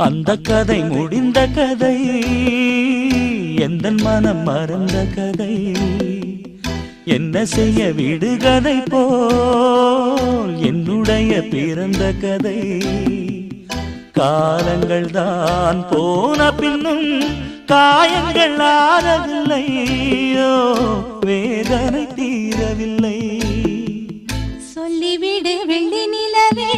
அந்த கதை முடிந்த கதை, எந்த மனம் மறந்த கதை. என்ன செய்ய விடுகதை போல் என்னுடைய பிறந்த கதை. காலங்கள் தான் போன பின்னும் காயங்கள் ஆறவில்லை, வேதனை தீரவில்லை. சொல்லிவிடு வெள்ளி நிலவே